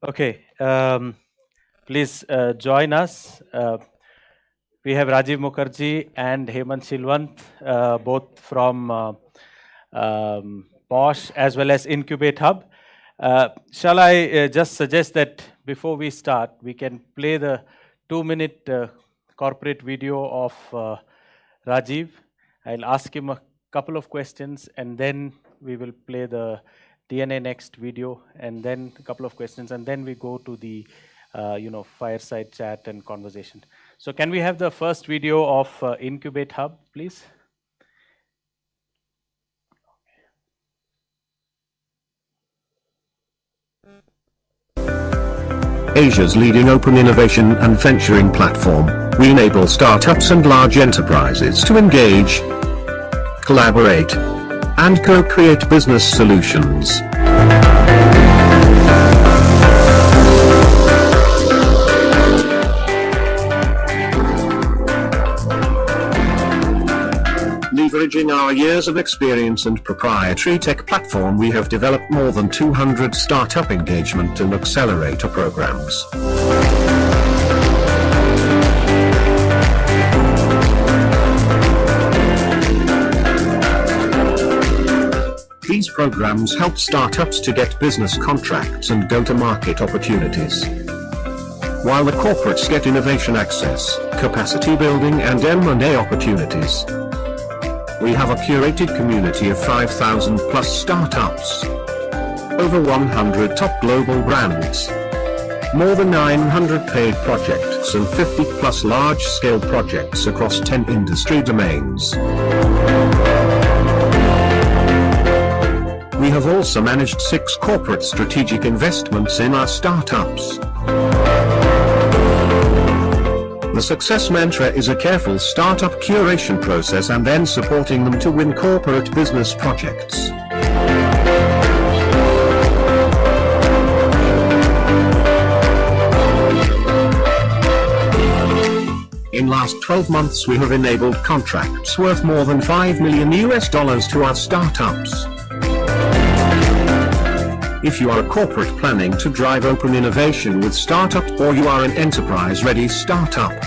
Okay, please join us. We have Rajiv Mukherjee and Hemant Silwant, both from Bosch as well as Incubate Hub. Shall I just suggest that before we start, we can play the 2-minute corporate video of Rajiv. I'll ask him a couple of questions and then we will play the DNA Next video and then a couple of questions and then we go to the fireside chat and conversation. So can we have the first video of Incubate Hub, please? Asia's leading open innovation and venturing platform, we enable startups and large enterprises to engage, collaborate, and co-create business solutions. Leveraging our years of experience and proprietary tech platform, we have developed more than 200 startup engagement and accelerator programs. These programs help startups to get business contracts and go-to-market opportunities, while the corporates get innovation access, capacity building and M&A opportunities. We have a curated community of 5,000 plus startups, over 100 top global brands, more than 900 paid projects and 50 plus large-scale projects across 10 industry domains. We have also managed 6 corporate strategic investments in our startups. The success mantra is a careful startup curation process and then supporting them to win corporate business projects. In last 12 months we have enabled contracts worth more than $5 million to our startups. If you are a corporate planning to drive open innovation with startup or you are an enterprise-ready startup,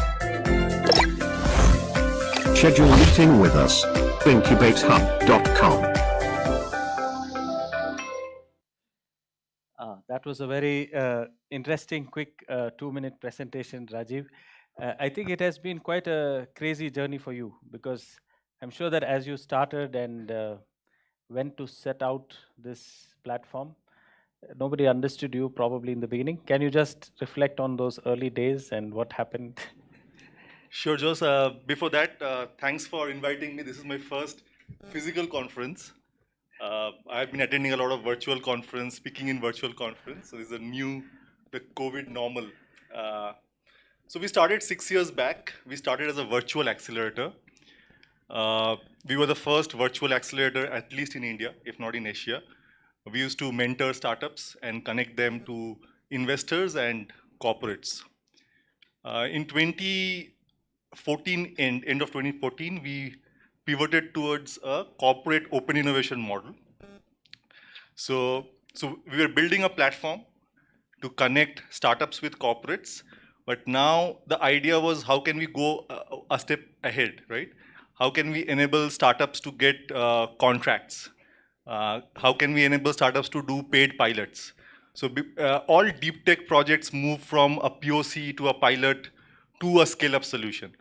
schedule a meeting with us. incubatehub.com. That was a very interesting, quick 2-minute presentation, Rajiv. I think it has been quite a crazy journey for you because I'm sure that as you started and went to set out this platform, nobody understood you probably in the beginning. Can you just reflect on those early days and what happened? Sure, Jose. Before that, thanks for inviting me. This is my first physical conference. I've been attending a lot of virtual conference, speaking in virtual conference. So this is the COVID normal. So we started 6 years back. We started as a virtual accelerator. We were the first virtual accelerator, at least in India, if not in Asia. We used to mentor startups and connect them to investors and corporates. In 2014, end of 2014, we pivoted towards a corporate open innovation model. So we were building a platform to connect startups with corporates, but now the idea was how can we go a step ahead, right? How can we enable startups to get contracts? How can we enable startups to do paid pilots? So all deep tech projects move from a POC to a pilot to a scale-up solution.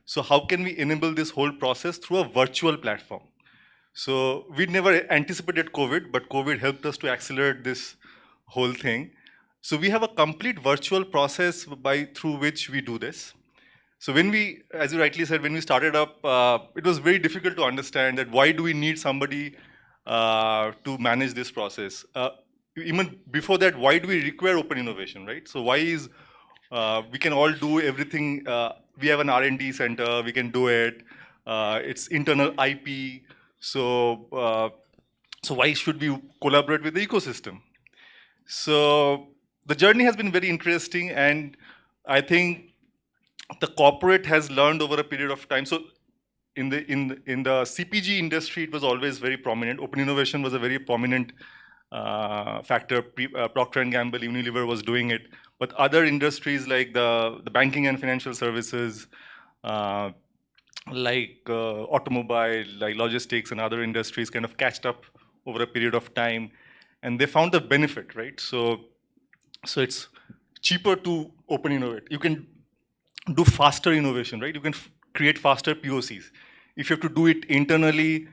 So how can we enable this whole process through a virtual platform? So we never anticipated COVID, but COVID helped us to accelerate this whole thing. So we have a complete virtual process through which we do this. So when we, as you rightly said, when we started up, it was very difficult to understand that why do we need somebody to manage this process. Even before that, why do we require open innovation, right? So why is, we can all do everything, we have an R&D center, we can do it, it's internal IP, so why should we collaborate with the ecosystem? So the journey has been very interesting, and I think the corporate has learned over a period of time. So in the CPG industry, it was always very prominent. Open innovation was a very prominent factor. Procter and Gamble, Unilever was doing it, but other industries like the banking and financial services, automobile, like logistics and other industries kind of catched up over a period of time, and they found the benefit, right? So it's cheaper to open innovate. You can do faster innovation, right? You can create faster POCs. If you have to do it internally,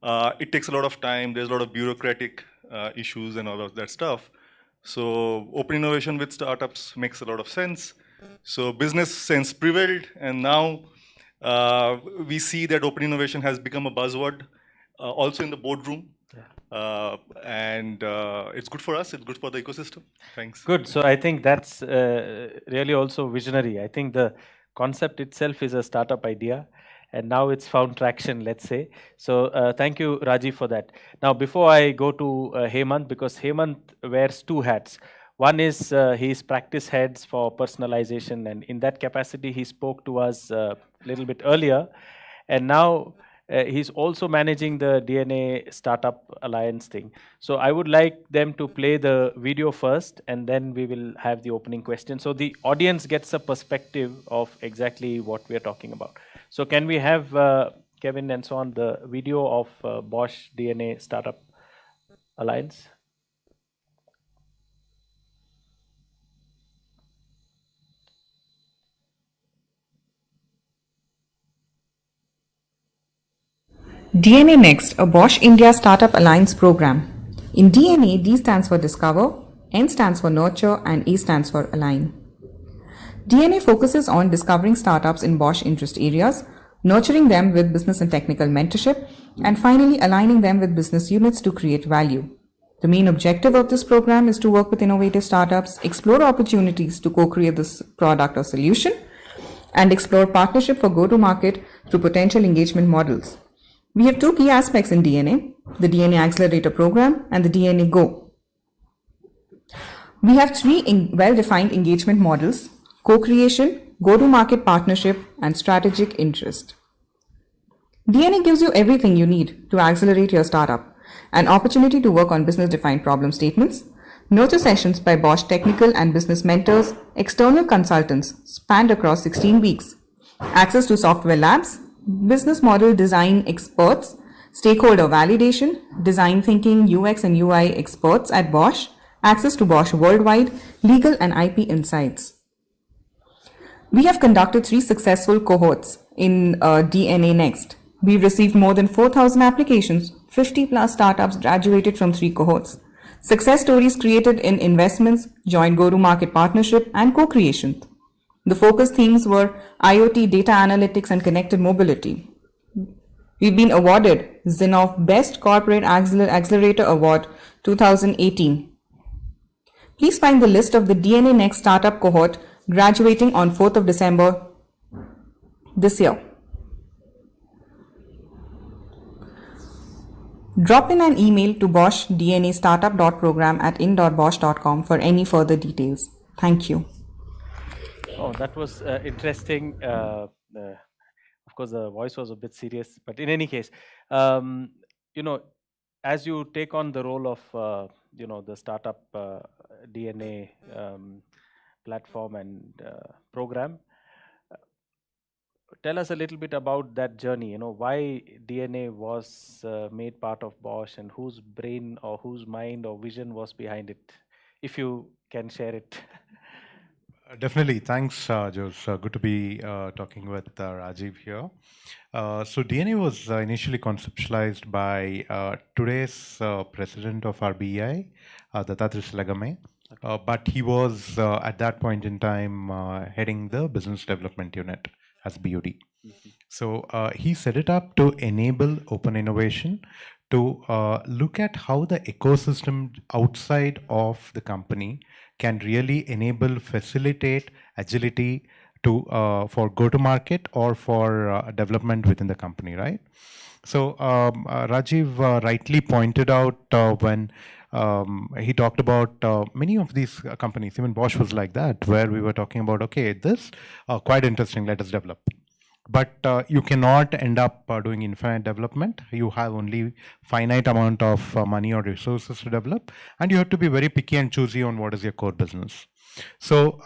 it takes a lot of time. There's a lot of bureaucratic issues and all of that stuff. So open innovation with startups makes a lot of sense. So business sense prevailed, and now we see that open innovation has become a buzzword, also in the boardroom. And it's good for us, it's good for the ecosystem. Thanks. Good. So I think that's really also visionary. I think the concept itself is a startup idea, and now it's found traction, let's say. So thank you, Rajiv, for that. Now, before I go to Hemant, because Hemant wears two hats. One is he's practice heads for personalization, and in that capacity, he spoke to us a little bit earlier. And now he's also managing the DNA Startup Alliance thing. So I would like them to play the video first, and then we will have the opening question. So the audience gets a perspective of exactly what we're talking about. So can we have Kevin and so on, the video of Bosch DNA Startup Alliance? DNA Next, a Bosch India Startup Alliance program. In DNA, D stands for Discover, N stands for Nurture, and A stands for Align. DNA focuses on discovering startups in Bosch interest areas, nurturing them with business and technical mentorship, and finally aligning them with business units to create value. The main objective of this program is to work with innovative startups, explore opportunities to co-create this product or solution, and explore partnership for go-to-market through potential engagement models. We have two key aspects in DNA, the DNA Accelerator Program and the DNA Go. We have three well-defined engagement models: co-creation, go-to-market partnership, and strategic interest. DNA gives you everything you need to accelerate your startup: an opportunity to work on business-defined problem statements, nurture sessions by Bosch technical and business mentors, external consultants spanned across 16 weeks, access to software labs, business model design experts, stakeholder validation, design thinking, UX and UI experts at Bosch, access to Bosch worldwide, legal and IP insights. We have conducted 3 successful cohorts in DNA Next. We've received more than 4,000 applications, 50 plus startups graduated from 3 cohorts. Success stories created in investments, joint go-to-market partnership, and co-creation. The focus themes were IoT, data analytics, and connected mobility. We've been awarded Zinnov Best Corporate Accelerator Award 2018. Please find the list of the DNA Next startup cohort graduating on 4th of December this year. Drop in an email to boschdnastartup.program@in.bosch.com for any further details. Thank you. Oh, that was interesting. Of course, the voice was a bit serious, but in any case, as you take on the role of, the startup DNA platform and program, tell us a little bit about that journey. Why DNA was made part of Bosch, and whose brain or whose mind or vision was behind it, if you can share it. Definitely. Thanks, Jose. Good to be talking with Rajiv here. So DNA was initially conceptualized by today's president of RBI, Dattatreya Silagame, but he was at that point in time heading the business development unit as BUD. So he set it up to enable open innovation, to look at how the ecosystem outside of the company can really enable, facilitate agility to for go-to-market or for development within the company, right? So Rajiv rightly pointed out when he talked about many of these companies, even Bosch was like that, where we were talking about, okay, this quite interesting, let us develop. but you cannot end up doing infinite development. You have only finite amount of money or resources to develop, and you have to be very picky and choosy on what is your core business. So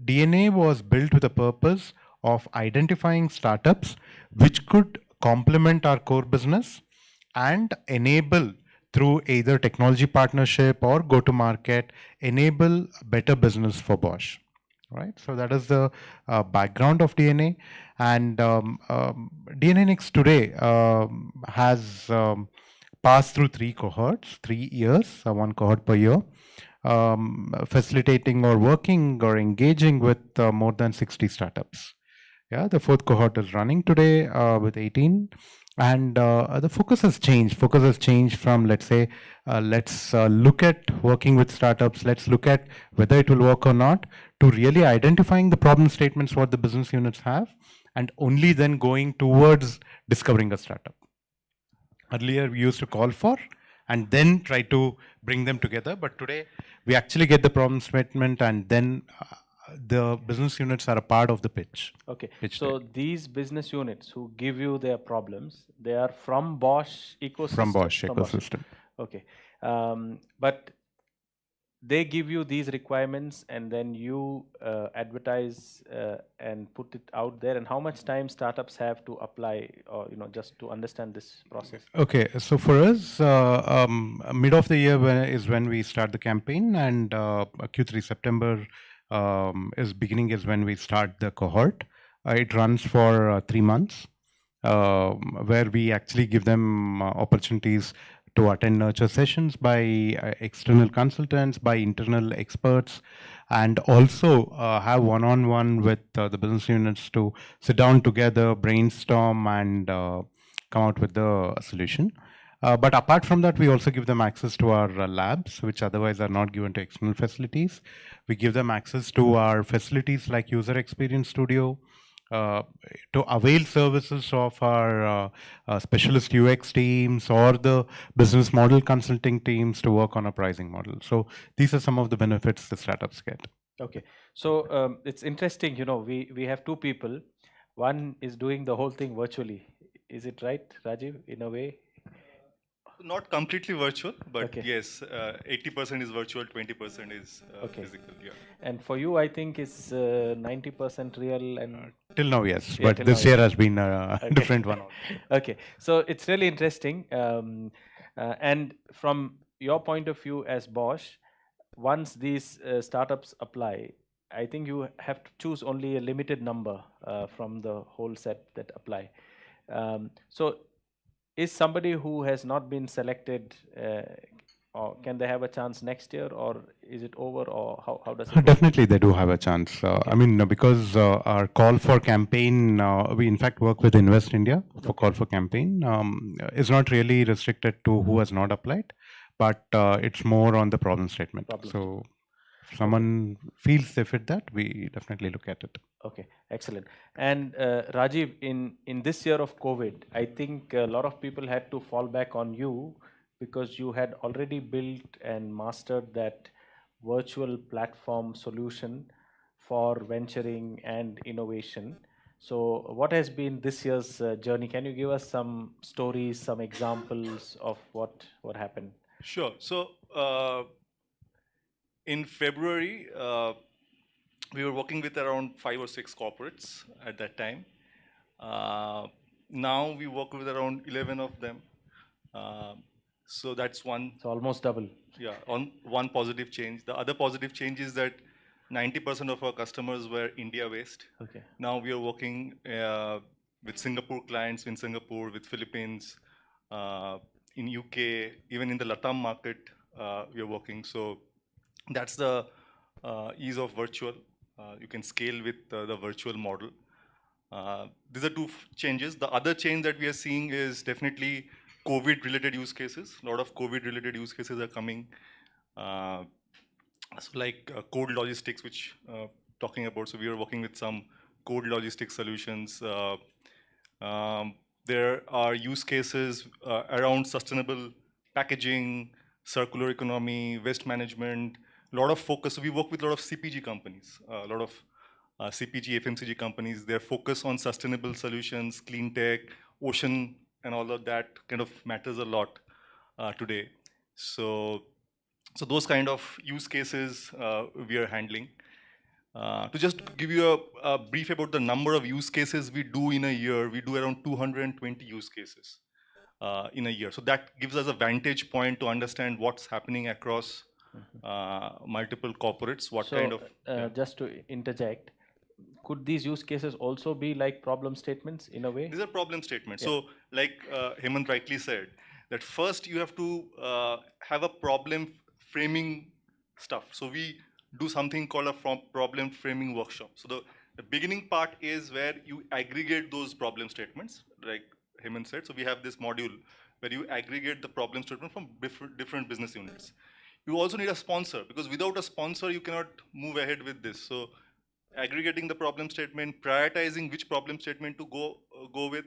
DNA was built with a purpose of identifying startups which could complement our core business and enable, through either technology partnership or go to market, enable better business for Bosch. Right, so that is the background of DNA, and DNA Next today has passed through 3 cohorts, 3 years, one cohort per year, facilitating or working or engaging with more than 60 startups. Yeah, the 4th cohort is running today with 18, and the focus has changed. Focus has changed from, let's say, let's look at working with startups, let's look at whether it will work or not, to really identifying the problem statements what the business units have, and only then going towards discovering a startup. Earlier, we used to call for and then try to bring them together, but today we actually get the problem statement, and then the business units are a part of the pitch. Okay, Pitch so deck. these business units who give you their problems, they are from Bosch ecosystem? From Bosch From ecosystem. Okay, but they give you these requirements and then you advertise and put it out there, and how much time startups have to apply, or just to understand this process? Okay, so for us, mid of the year is when we start the campaign, and Q3 September is when we start the cohort. It runs for 3 months, where we actually give them opportunities to attend nurture sessions by external consultants, by internal experts, and also have one-on-one with the business units to sit down together, brainstorm, and come out with the solution. But apart from that, we also give them access to our labs, which otherwise are not given to external facilities. We give them access to our facilities like User Experience Studio, to avail services of our specialist UX teams or the business model consulting teams to work on a pricing model. So these are some of the benefits the startups get. Okay, so it's interesting, we have 2 people. One is doing the whole thing virtually. Is it right, Rajiv, in a way? Not completely virtual, but Okay. yes, 80% is virtual, 20% is Okay. physical. Yeah. And for you, I think it's 90% real and Till now, yes, Yeah, but till this now, year yes. has been a Okay. different one. Okay, so it's really interesting. And from your point of view as Bosch, once these startups apply, I think you have to choose only a limited number from the whole set that apply. So is somebody who has not been selected, or can they have a chance next year, or is it over, or how does it work? Definitely, they do have a chance. I mean, because our call for campaign, we in fact work with Invest India for call for campaign, is not really restricted to who has not applied, but it's more on the problem statement. Problem So if someone feels they fit that, we definitely look at it. Okay, excellent. And Rajiv, in this year of COVID, I think a lot of people had to fall back on you because you had already built and mastered that virtual platform solution for venturing and innovation. So what has been this year's journey? Can you give us some stories, some examples of what happened? Sure. So in February, we were working with around 5 or 6 corporates at that time. Now we work with around 11 of them. So that's one. So almost double. Yeah, on one positive change. The other positive change is that 90% of our customers were India-based. Okay. Now we are working with Singapore clients in Singapore, with Philippines, in UK, even in the LATAM market, we are working. So that's the ease of virtual. You can scale with the virtual model. These are 2 changes. The other change that we are seeing is definitely COVID-related use cases. A lot of COVID-related use cases are coming. So like code logistics, which talking about. So we are working with some code logistics solutions. There are use cases around sustainable packaging, circular economy, waste management. A lot of focus. So we work with a lot of CPG companies, a lot of CPG, FMCG companies, their focus on sustainable solutions, clean tech, ocean, and all of that kind of matters a lot today. So those kind of use cases we are handling. To just give you a brief about the number of use cases we do in a year, we do around 220 use cases in a year. So that gives us a vantage point to understand what's happening across multiple corporates, what So, kind of... just to interject, could these use cases also be like problem statements in a way? These are problem statements. Yeah. So, like Hemant rightly said, that first you have to have a problem framing stuff. So we do something called a problem framing workshop. So the beginning part is where you aggregate those problem statements, like Hemant said. So we have this module where you aggregate the problem statement from different business units. You also need a sponsor, because without a sponsor, you cannot move ahead with this. So aggregating the problem statement, prioritizing which problem statement to go with.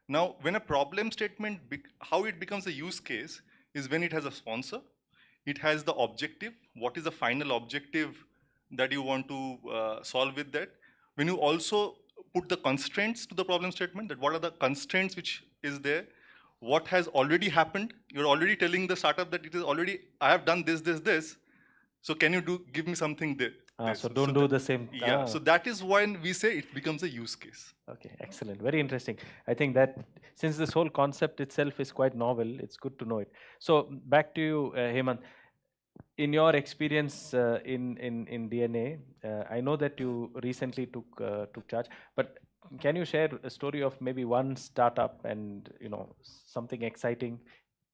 Now, when a problem statement, how it becomes a use case is when it has a sponsor, it has the objective, what is the final objective that you want to solve with that. When you also put the constraints to the problem statement, that what are the constraints which is there, what has already happened, you're already telling the startup that it is already, I have done this, so can you give me something there? So don't do the same. Yeah, so that is when we say it becomes a use case. Okay, excellent. Very interesting. I think that since this whole concept itself is quite novel, it's good to know it. So back to you, Hemant. In your experience in DNA, I know that you recently took charge, but can you share a story of maybe one startup and something exciting,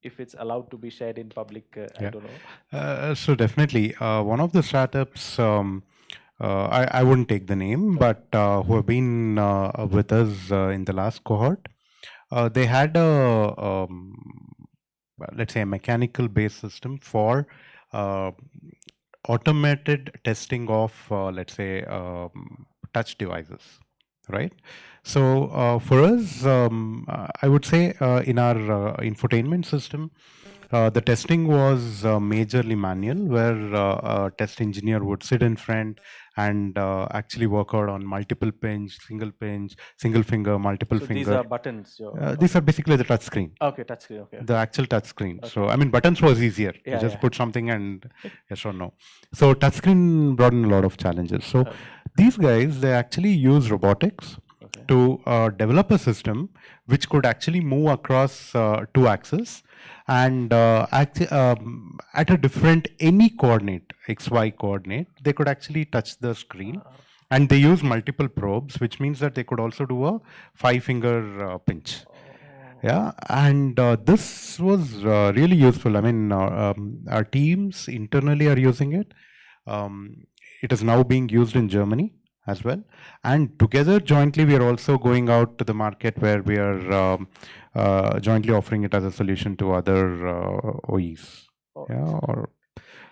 if it's allowed to be shared in public? I don't know. So definitely, one of the startups, I wouldn't take the name, but who have been with us in the last cohort, they had a, let's say, a mechanical based system for automated testing of, let's say, touch devices, right? So for us, I would say in our infotainment system, the testing was majorly manual, where a test engineer would sit in front and actually work out on multiple pinch, single finger, multiple So finger. these are buttons. These are basically the touch screen. Okay, touch screen. Okay. The actual touch screen. So I mean, buttons was easier. Yeah, You just yeah. put something and yes or no. So touch screen brought in a lot of challenges. So these guys, they actually use robotics to develop a system which could actually move across two axes and at a different any coordinate, XY coordinate, they could actually touch the screen. And they use multiple probes, which means that they could also do a 5-finger pinch. Yeah, and this was really useful. I mean, our teams internally are using it. It is now being used in Germany as well. And together, jointly, we are also going out to the market where we are jointly offering it as a solution to other OEs. Yeah,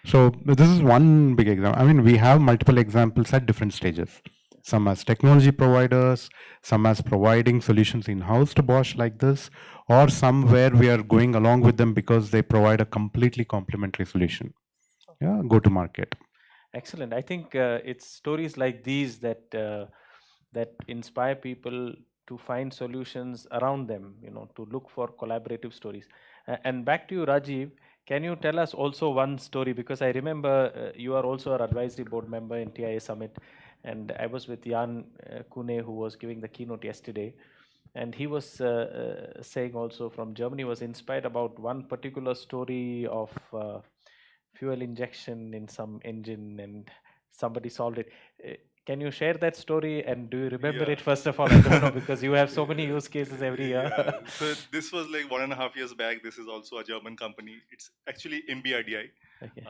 so this is one big example. I mean, we have multiple examples at different stages. Some as technology providers, some as providing solutions in-house to Bosch like this, or some where we are going along with them because they provide a completely complementary solution. Yeah, go to market. Excellent. I think it's stories like these that that inspire people to find solutions around them, to look for collaborative stories. And back to you, Rajiv, can you tell us also one story? Because I remember you are also an advisory board member in TIA Summit, and I was with Jan Kune, who was giving the keynote yesterday, and he was saying also from Germany, was inspired about one particular story of fuel injection in some engine and somebody solved it. Can you share that story, and do you remember it first of all? I don't know, because you have so many use cases every year. So this was like 1.5 years back. This is also a German company. It's actually MBRDI, Okay.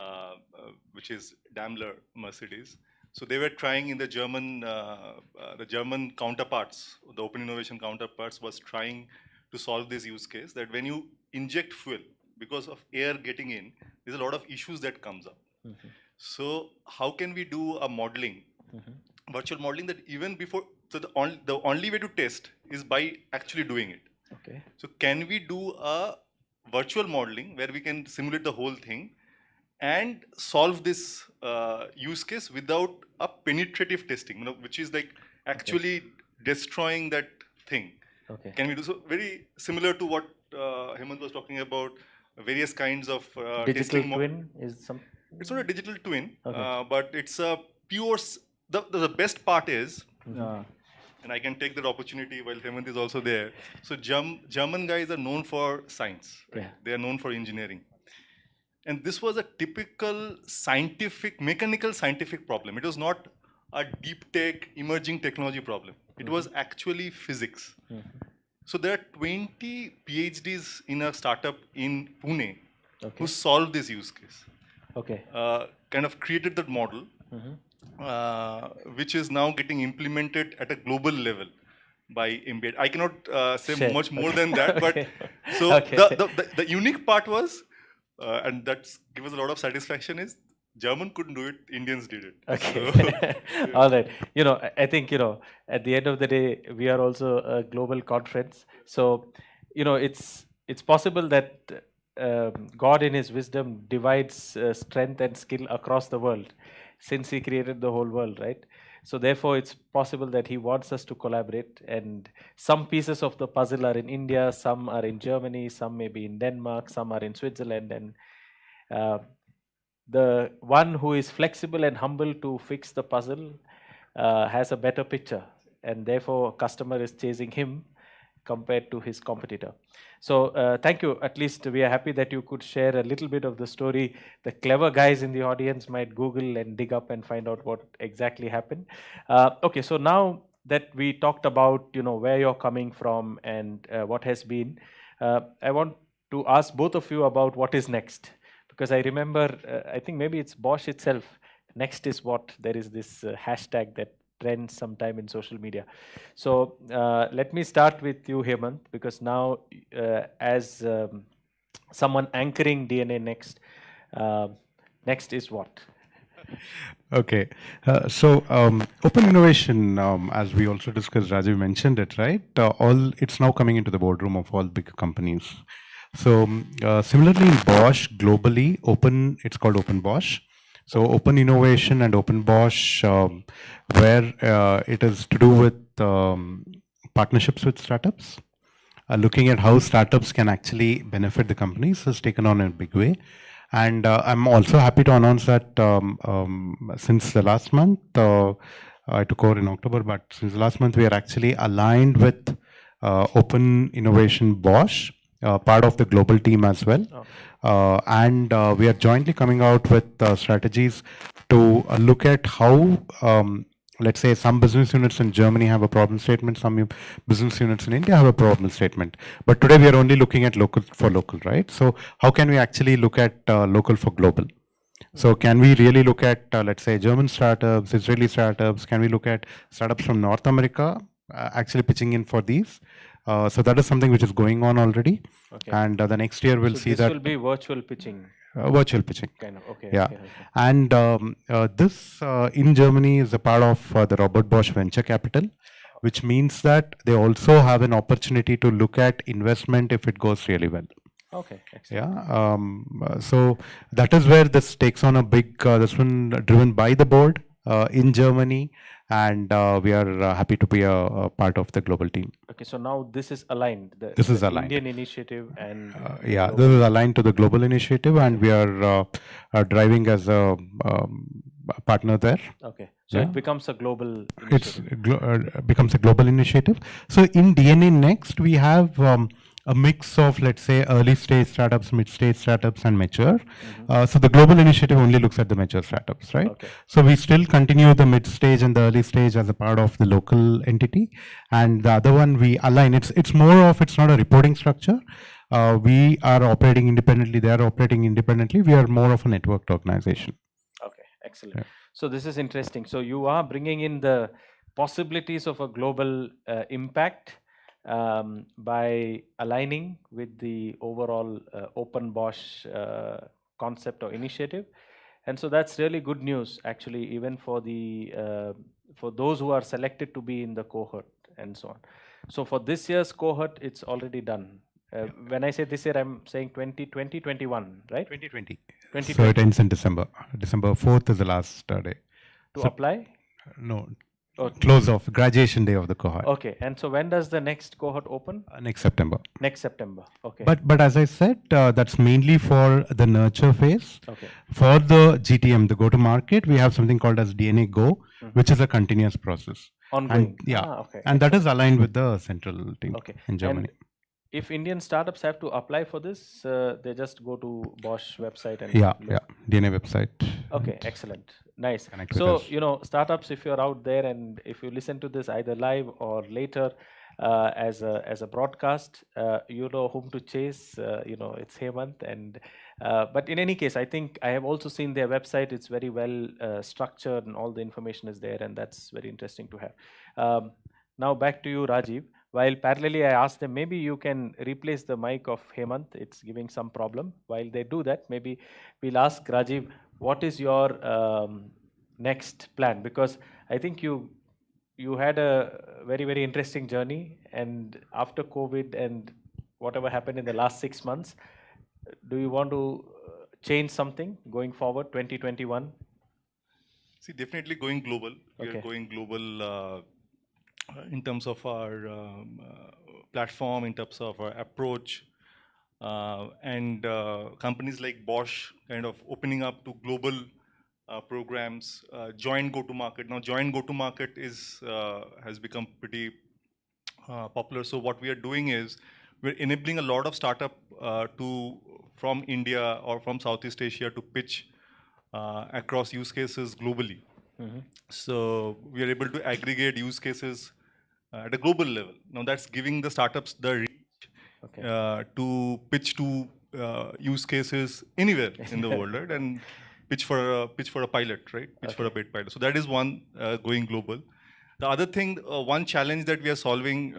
which is Daimler Mercedes. So they were trying in the German counterparts, the open innovation counterparts was trying to solve this use case, that when you inject fuel, because of air getting in, there's a lot of issues that comes up. So how can we do a modeling, virtual modeling, that even before, so the only way to test is by actually doing it. Okay. So can we do a virtual modeling where we can simulate the whole thing, and solve this use case without a penetrative testing, which is like actually destroying that thing. Okay. Can we do so? Very similar to what Hemant was talking about, various kinds of Digital testing. twin is some. It's not a digital twin, Okay. but it's a pure. The best part is, Uh, and I can take that opportunity while Hemant is also there. So German guys are known for science. Right? Yeah. They are known for engineering. And this was a typical mechanical scientific problem. It was not a deep tech, emerging technology problem. It was actually physics. So there are 20 PhDs in a startup in Pune Okay. who solved this use case. Okay. Kind of created that model, which is now getting implemented at a global level by MBA. I cannot say Share. much more than that, but Okay. so Okay. the unique part was, and that's give us a lot of satisfaction, is German couldn't do it, Indians did it. Okay. All right. I think, at the end of the day, we are also a global conference. So, it's possible that God in his wisdom divides strength and skill across the world since he created the whole world, right? So therefore, it's possible that he wants us to collaborate, and some pieces of the puzzle are in India, some are in Germany, some may be in Denmark, some are in Switzerland, and the one who is flexible and humble to fix the puzzle has a better picture, and therefore customer is chasing him compared to his competitor. So thank you. At least we are happy that you could share a little bit of the story. The clever guys in the audience might Google and dig up and find out what exactly happened. Okay, so now that we talked about where you're coming from and what has been, I want to ask both of you about what is next. Because I remember, I think maybe it's Bosch itself. Next is what? There is this hashtag that trends sometime in social media. So let me start with you, Hemant, because now as someone anchoring DNA Next, next is what? Okay. So open innovation, as we also discussed, Rajiv mentioned it, right? It's now coming into the boardroom of all big companies. So similarly in Bosch, globally, it's called Open Bosch. So open innovation and Open Bosch, where it is to do with partnerships with startups, looking at how startups can actually benefit the companies, has taken on in a big way. And I'm also happy to announce that since the last month, I took over in October, but since last month we are actually aligned with Open Innovation Bosch, part of the global team as well. And we are jointly coming out with strategies to look at how, let's say, some business units in Germany have a problem statement, some business units in India have a problem statement. But today we are only looking at local for local, right? So how can we actually look at local for global? So can we really look at, let's say, German startups, Israeli startups? Can we look at startups from North America actually pitching in for these? So that is something which is going on already. Okay. And the next year we'll So see this that. will be virtual pitching. Virtual pitching. Kind of, okay. Yeah. Okay, okay. And this in Germany is a part of the Robert Bosch Venture Capital, which means that they also have an opportunity to look at investment if it goes really well. Okay, excellent. Yeah. So that is where this takes on a big, this one driven by the board in Germany. And we are happy to be a part of the global team. Okay, so now this is aligned. This is the aligned. Indian initiative and Yeah, global. this is aligned to the global initiative, and we are driving as a partner there. Okay, so Yeah. it becomes a global It's initiative. becomes a global initiative. So in DNA Next, we have a mix of, let's say, early stage startups, mid stage startups, and mature. So the global initiative only looks at the mature startups, right? Okay. So we still continue the mid stage and the early stage as a part of the local entity, and the other one we align. It's more of, it's not a reporting structure. We are operating independently. They are operating independently. We are more of a networked organization. Okay, excellent. So this is interesting. So you are bringing in the possibilities of a global impact by aligning with the overall Open Bosch concept or initiative, and so that's really good news, actually, even for the for those who are selected to be in the cohort and so on. So for this year's cohort, it's already done. When I say this year, I'm saying 2020, 21, right? 2020. So 2020 it ends in December. December 4th is the last day. to so- apply? No, Oh, close off, graduation day of the cohort. okay. And so when does the next cohort open? Next September. Next September. Okay. But as I said, that's mainly for the nurture phase. okay. For the GTM, the go-to-market, we have something called as DNA Go, which is a continuous process. Ongoing. yeah, Okay. And that is aligned with the central team Okay. in Germany. And if Indian startups have to apply for this, they just go to Bosch website and Yeah, look. yeah, DNA website. Okay, excellent. Nice. Connect with So, us. startups, if you're out there and if you listen to this either live or later as a broadcast, you know whom to chase. It's Hemant. And but in any case, I think I have also seen their website. It's very well structured and all the information is there, and that's very interesting to have. Now back to you, Rajiv. While parallelly, I asked them, maybe you can replace the mic of Hemant. It's giving some problem. While they do that, maybe we'll ask Rajiv, what is your next plan? Because I think you had a very, very interesting journey. And after COVID and whatever happened in the last 6 months, do you want to change something going forward, 2021? See, definitely going global. We Okay. are going global in terms of our platform, in terms of our approach, and companies like Bosch kind of opening up to global programs, joint go-to-market. Now, joint go-to-market has become pretty popular. So what we are doing is we're enabling a lot of startup from India or from Southeast Asia to pitch across use cases globally. So we are able to aggregate use cases at a global level. Now that's giving the startups the reach Okay. to pitch to use cases anywhere in the world, right? And pitch for a pilot, right? Pitch for a paid pilot. So that is one going global. The other thing, one challenge that we are solving.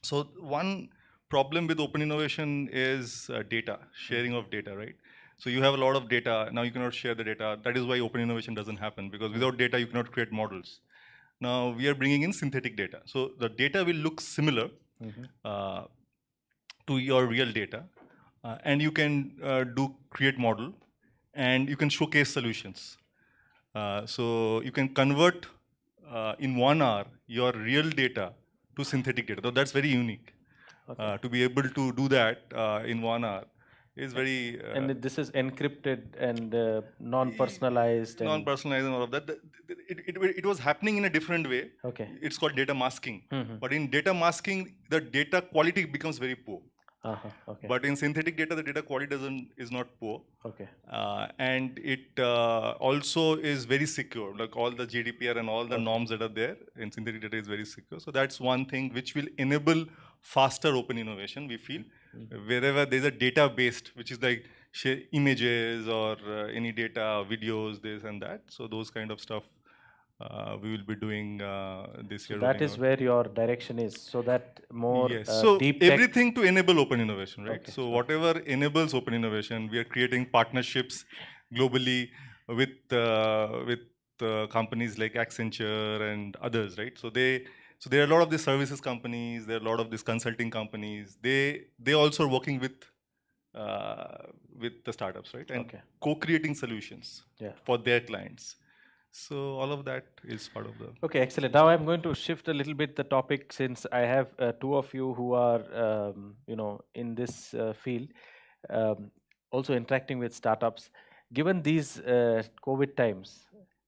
So one problem with open innovation is data, sharing of data, right? So you have a lot of data, now you cannot share the data. That is why open innovation doesn't happen, because without data, you cannot create models. Now we are bringing in synthetic data. So the data will look similar to your real data, and you can create model, and you can showcase solutions. So you can convert in 1 hour your real data to synthetic data. So that's very unique. To be able to do that in 1 hour is very and this is encrypted and non-personalized. And non-personalized and all of that. It was happening in a different way. Okay. It's called data masking. But in data masking, the data quality becomes very poor. Okay. But in synthetic data, the data quality is not poor. Okay. And it also is very secure. Like all the GDPR and all the norms that are there in synthetic data is very secure. So that's one thing which will enable faster open innovation, we feel. Wherever there's a data based, which is like share images or any data, videos, this and that. So those kind of stuff we will be doing this year. That is where your direction is, so that more Yes. So deep tech. everything to enable open innovation, right? Okay. So whatever enables open innovation, we are creating partnerships globally with companies like Accenture and others, right? So there are a lot of these services companies, there are a lot of these consulting companies. They also are working with the startups, right? And Okay. co-creating solutions Yeah. for their clients. So all of that is part of the. Okay, excellent. Now I'm going to shift a little bit the topic, since I have two of you who are, in this field, also interacting with startups. Given these COVID times,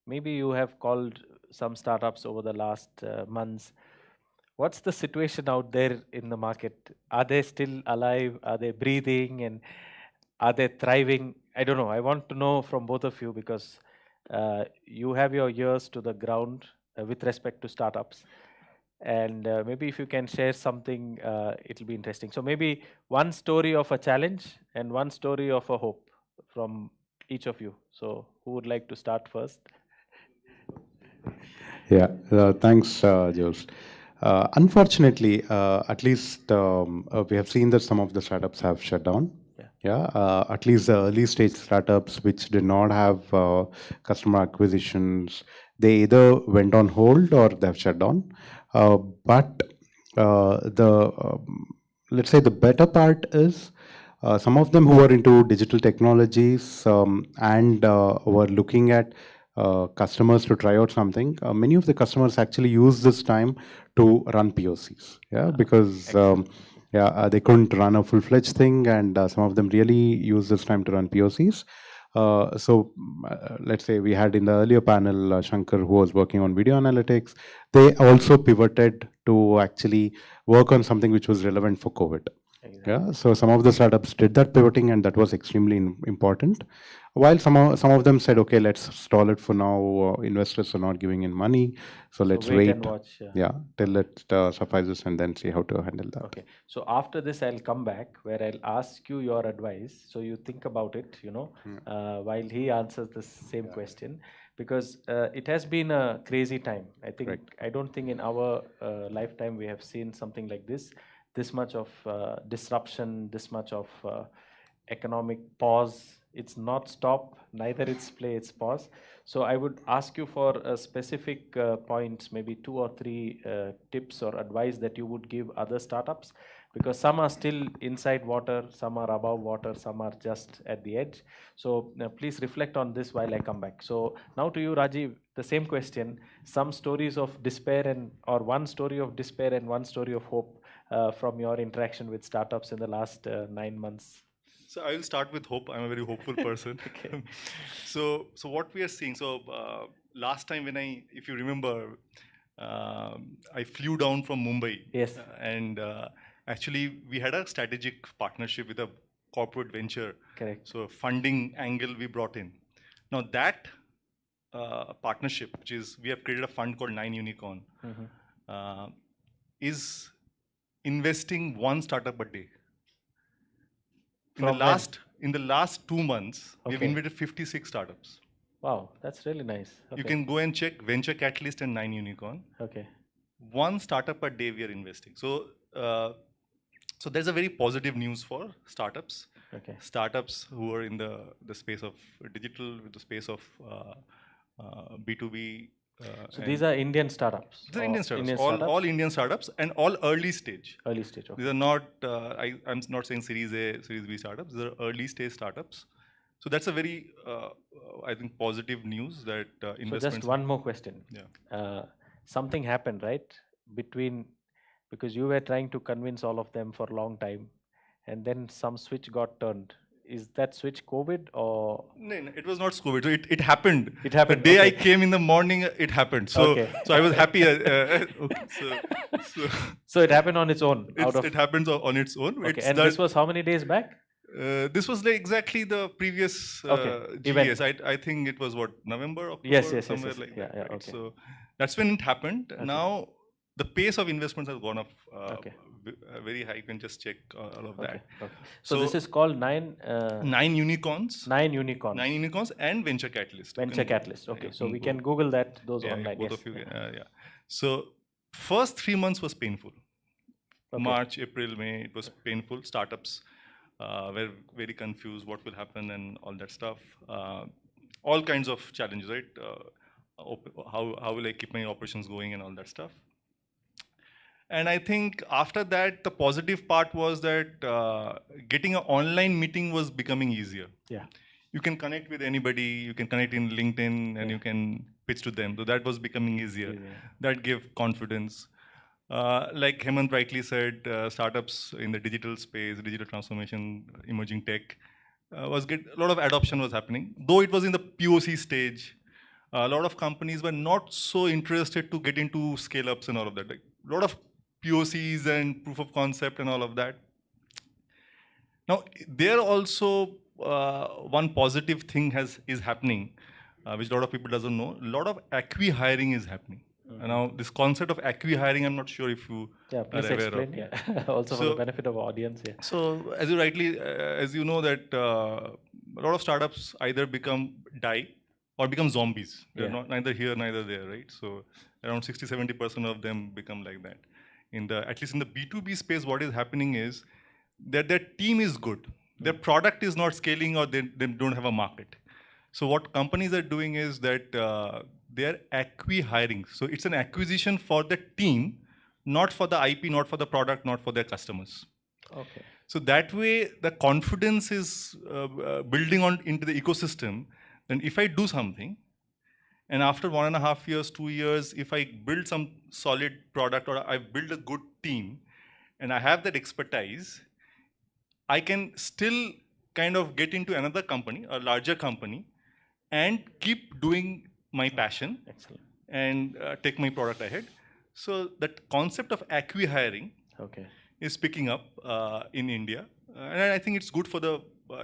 maybe you have called some startups over the last months. What's the situation out there in the market? Are they still alive? Are they breathing? And are they thriving? I don't know. I want to know from both of you, because you have your ears to the ground with respect to startups. And maybe if you can share something, it'll be interesting. So maybe one story of a challenge and one story of a hope from each of you. So who would like to start first? Yeah, thanks, Jose. Unfortunately, at least we have seen that some of the startups have shut down. Yeah, at least the early stage startups which did not have customer acquisitions, they either went on hold or they've shut down. But let's say the better part is Some of them who were into digital technologies and were looking at customers to try out something. Many of the customers actually use this time to run POCs. Yeah, because they couldn't run a full-fledged thing, and some of them really use this time to run POCs. Let's say we had in the earlier panel Shankar, who was working on video analytics. They also pivoted to actually work on something which was relevant for COVID. Yeah, so some of the startups did that pivoting, and that was extremely important. While some of them said, okay, let's stall it for now. Investors are not giving in money, so let's wait wait. and watch. Yeah, till it suffices, and then see how to handle that. Okay. So after this, I'll come back where I'll ask you your advice. So you think about it, while he answers the same question, because it has been a crazy time. I think I don't think in our lifetime we have seen something like this much of disruption, this much of economic pause. It's not stop, neither it's play, it's pause. So I would ask you for specific points, maybe 2 or 3 tips or advice that you would give other startups, because some are still inside water, some are above water, some are just at the edge. So please reflect on this while I come back. So now to you, Rajiv, the same question, some stories of despair or one story of despair and one story of hope from your interaction with startups in the last 9 months. So I will start with hope. I'm a very hopeful person. So what we are seeing. So last time if you remember, I flew down from Mumbai. Yes. And actually we had a strategic partnership with a corporate venture. Correct. So funding angle we brought in. Now that partnership, which is we have created a fund called 9 Unicorn, is investing 1 startup a day. In the last 2 months, we've invested 56 startups. Wow, that's really nice. Okay. You can go and check Venture Catalyst and 9 Unicorn. Okay. 1 startup a day we are investing. So there's a very positive news for startups. Okay. Startups who are in the space of digital, with the space of B2B. So these are Indian startups? These are Indian startups. All Indian startups and all early stage. Early stage, okay. These are not, I'm not saying Series A, Series B startups. These are early stage startups. So that's a very, I think, positive news that investments. So just one more question. Yeah. Something happened, right? Because you were trying to convince all of them for a long time, and then some switch got turned. Is that switch COVID or? No, it was not COVID. So it happened. It happened. The day I came in the morning, it happened. So I was happy. So it happened on its own. It happens on its own. Okay. And this was how many days back? This was like exactly the previous GS. I think it was November, October, yes, somewhere yes. like that. Yeah, right? okay. So that's when it happened. Okay. Now the pace of investments has gone up very high. You can just check all of that. Okay. So this is called 9 Unicorns. 9 Unicorns. 9 Unicorns and Venture Catalyst. Venture Catalyst. Okay. So we can Google those online. Both of you. Yeah. So first 3 months was painful. Okay. March, April, May, it was painful. Startups were very confused what will happen and all that stuff. All kinds of challenges, right? How will I keep my operations going and all that stuff. And I think after that, the positive part was that getting an online meeting was becoming easier. Yeah. You can connect with anybody, you can connect in LinkedIn and you can pitch to them. So that was becoming easier. That gave confidence. Like Hemant rightly said, startups in the digital space, digital transformation, emerging tech, a lot of adoption was happening. Though it was in the POC stage, a lot of companies were not so interested to get into scale-ups and all of that. Like a lot of POCs and proof of concept and all of that. Now, there also one positive thing is happening, which a lot of people doesn't know. A lot of acqui-hiring is happening. Now, this concept of acqui-hiring, I'm not sure if you please are aware explain, of. Also for the benefit of our audience. Yeah. So, as you know that a lot of startups either die or become zombies. They're not neither here, neither there, right? So, around 60-70% of them become like that. At least in the B2B space, what is happening is that their team is good. Their product is not scaling or they don't have a market. So what companies are doing is that they are acqui-hiring. So it's an acquisition for the team, not for the IP, not for the product, not for their customers. Okay. So that way, the confidence is building on into the ecosystem. And if I do something, and after 1.5 years, 2 years, if I build some solid product or I build a good team, and I have that expertise, I can still kind of get into another company, a larger company, and keep doing my passion Excellent. and take my product ahead. So that concept of acqui-hiring Okay. is picking up in India, and I think it's good for the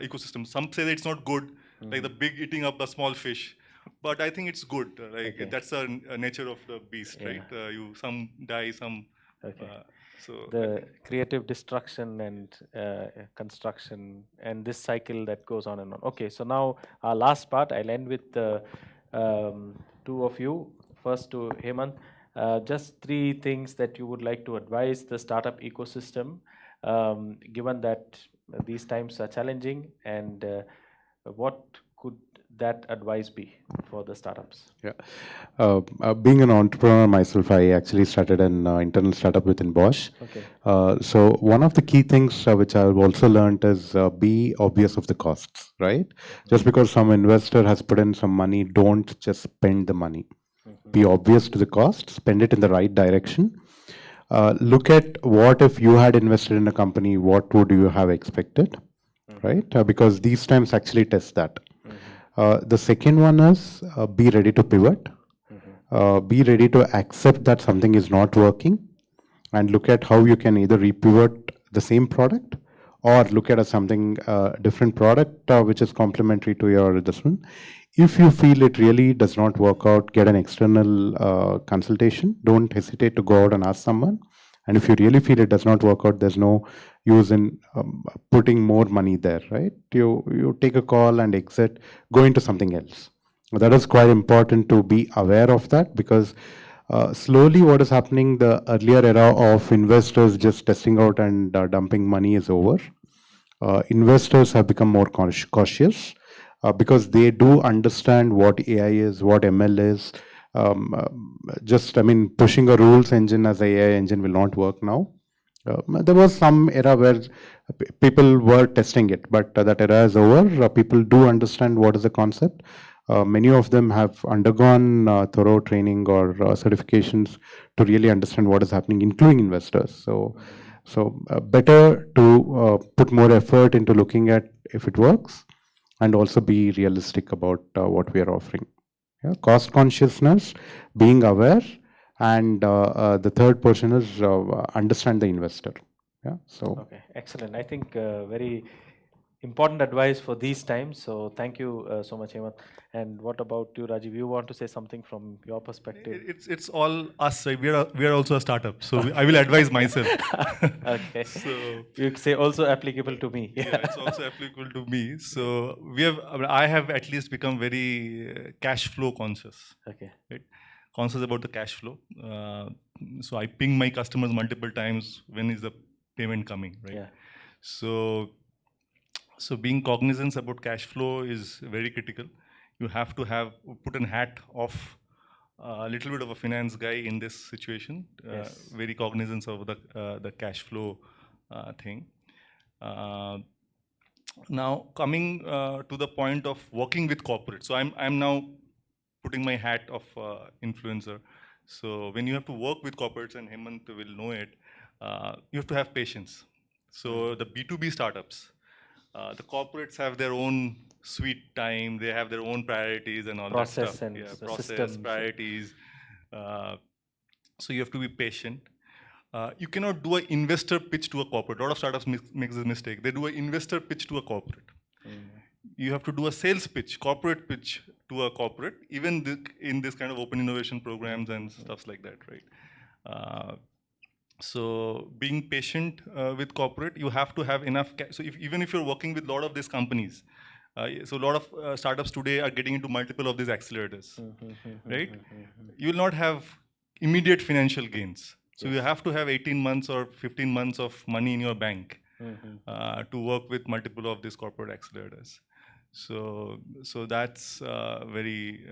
ecosystem. Some say that it's not good, like the big eating up the small fish, but I think it's good. Like Okay. that's a nature of the beast, Yeah. right? Some die, some. Okay. So I The think- creative destruction and construction and this cycle that goes on and on. Okay, so now our last part, I'll end with two of you. First to Hemant, just three things that you would like to advise the startup ecosystem, given that these times are challenging, and what could that advice be for the startups? Yeah. Being an entrepreneur myself, I actually started an internal startup within Bosch. Okay. So one of the key things which I've also learned is be obvious of the costs, right? Just because some investor has put in some money, don't just spend the money. Be obvious to the cost, spend it in the right direction. Look at what if you had invested in a company, what would you have expected, right? Because these times actually test that. The second one is be ready to pivot. Be ready to accept that something is not working and look at how you can either repivot the same product or look at something different product which is complementary to your this one. If you feel it really does not work out, get an external consultation. Don't hesitate to go out and ask someone. And if you really feel it does not work out, there's no use in putting more money there, right? You take a call and exit, go into something else. That is quite important to be aware of that, because slowly what is happening, the earlier era of investors just testing out and dumping money is over. Investors have become more cautious because they do understand what AI is, what ML is. Pushing a rules engine as a AI engine will not work now. There was some era where people were testing it, but that era is over. People do understand what is the concept. Many of them have undergone thorough training or certifications to really understand what is happening, including investors. So better to put more effort into looking at if it works, and also be realistic about what we are offering. Yeah? Cost consciousness, being aware, and the third portion is understand the investor. Yeah. So Okay, excellent. I think very important advice for these times. So thank you so much, Hemant. And what about you, Rajiv? You want to say something from your perspective? It's all us, right? We are also a startup, so I will advise myself. Okay. So You say also applicable to me. yeah, it's also applicable to me. So I have at least become very cash flow conscious, Okay. right? Conscious about the cash flow. So I ping my customers multiple times, when is the payment coming, right? Yeah. So being cognizant about cash flow is very critical. You have to put a hat of a little bit of a finance guy in this situation. Yes. Very cognizant of the cash flow thing. Now coming to the point of working with corporate. So I'm now putting my hat of influencer. So when you have to work with corporates, and Hemant will know it, you have to have patience. So the B2B startups, the corporates have their own sweet time. They have their own priorities and all Process that stuff. and Process, systems. priorities. So you have to be patient. You cannot do an investor pitch to a corporate. A lot of startups make this mistake. They do an investor pitch to a corporate. You have to do a sales pitch, corporate pitch to a corporate, even in this kind of open innovation programs and stuff like that, right? So being patient with corporate, you have to have enough. So even if you're working with a lot of these companies, so a lot of startups today are getting into multiple of these accelerators, right? You will not have immediate financial gains. So you have to have 18 months or 15 months of money in your bank to work with multiple of these corporate accelerators. So that's very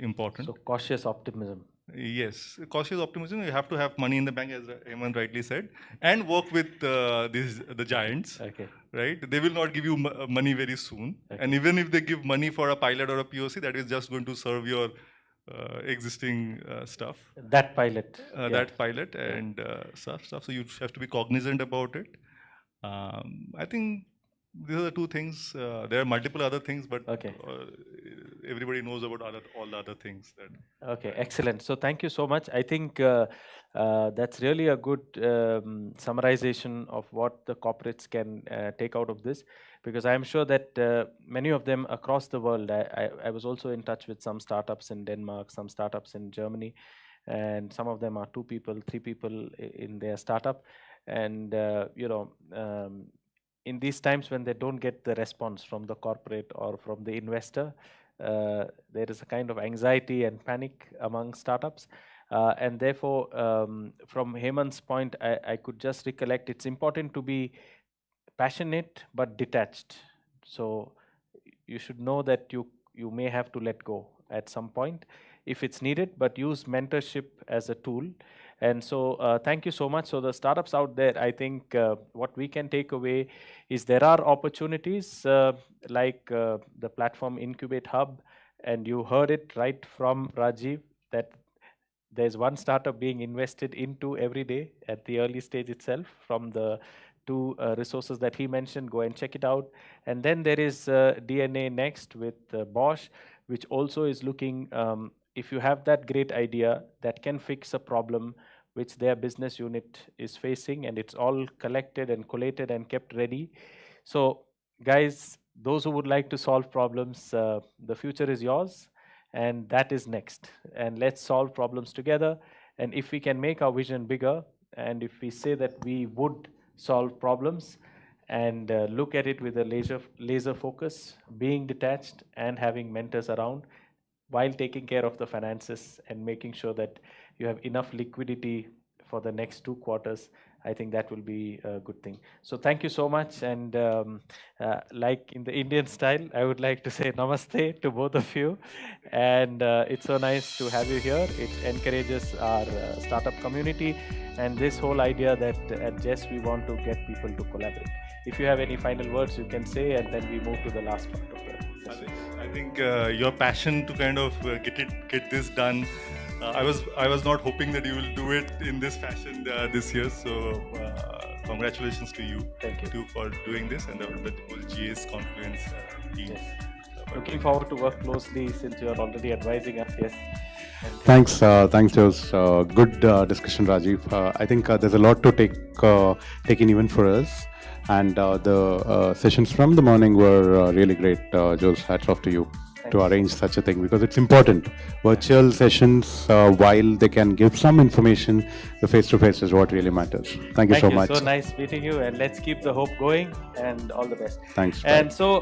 important. So cautious optimism. Yes, cautious optimism. You have to have money in the bank, as Hemant rightly said, and work with the giants. Okay. Right? They will not give you money very soon. Okay. And even if they give money for a pilot or a POC, that is just going to serve your existing stuff. That pilot. Yeah. That pilot and stuff. So you have to be cognizant about it. I think these are the two things. There are multiple other things, but Okay. everybody knows about all the other things. That Okay, excellent. So thank you so much. I think that's really a good summarization of what the corporates can take out of this, because I'm sure that many of them across the world, I was also in touch with some startups in Denmark, some startups in Germany, and some of them are 2 people, 3 people in their startup. And, in these times when they don't get the response from the corporate or from the investor, there is a kind of anxiety and panic among startups. And therefore, from Hemant's point, I could just recollect it's important to be passionate but detached. So you should know that you may have to let go at some point if it's needed, but use mentorship as a tool. And so thank you so much. So the startups out there, I think what we can take away is there are opportunities like the platform Incubate Hub, and you heard it right from Rajiv that there's one startup being invested into every day at the early stage itself from the 2 resources that he mentioned. Go and check it out. And then there is DNA Next with Bosch, which also is looking, if you have that great idea that can fix a problem which their business unit is facing, and it's all collected and collated and kept ready. So guys, those who would like to solve problems, the future is yours, and that is next. And let's solve problems together. And if we can make our vision bigger, and if we say that we would solve problems and look at it with a laser focus, being detached and having mentors around, while taking care of the finances and making sure that you have enough liquidity for the next 2 quarters, I think that will be a good thing. So thank you so much. And like in the Indian style, I would like to say namaste to both of you. And it's so nice to have you here. It encourages our startup community and this whole idea that at Jess we want to get people to collaborate. If you have any final words, you can say, and then we move to the last part of the session. I think your passion to kind of get this done. I was not hoping that you will do it in this fashion this year. So congratulations to you. Thank you. Too, for doing this, and the whole GS Confluence team. Yes. Looking forward to work closely since you are already advising us. Yes. Thanks, Jose. Good discussion, Rajiv. I think there's a lot to take in even for us. And the sessions from the morning were really great. Jose, hats off to you to arrange such a thing, because it's important. Virtual sessions, while they can give some information, the face-to-face is what really matters. Thank you so much. So nice meeting you, and let's keep the hope going, and all the best. Thanks. And so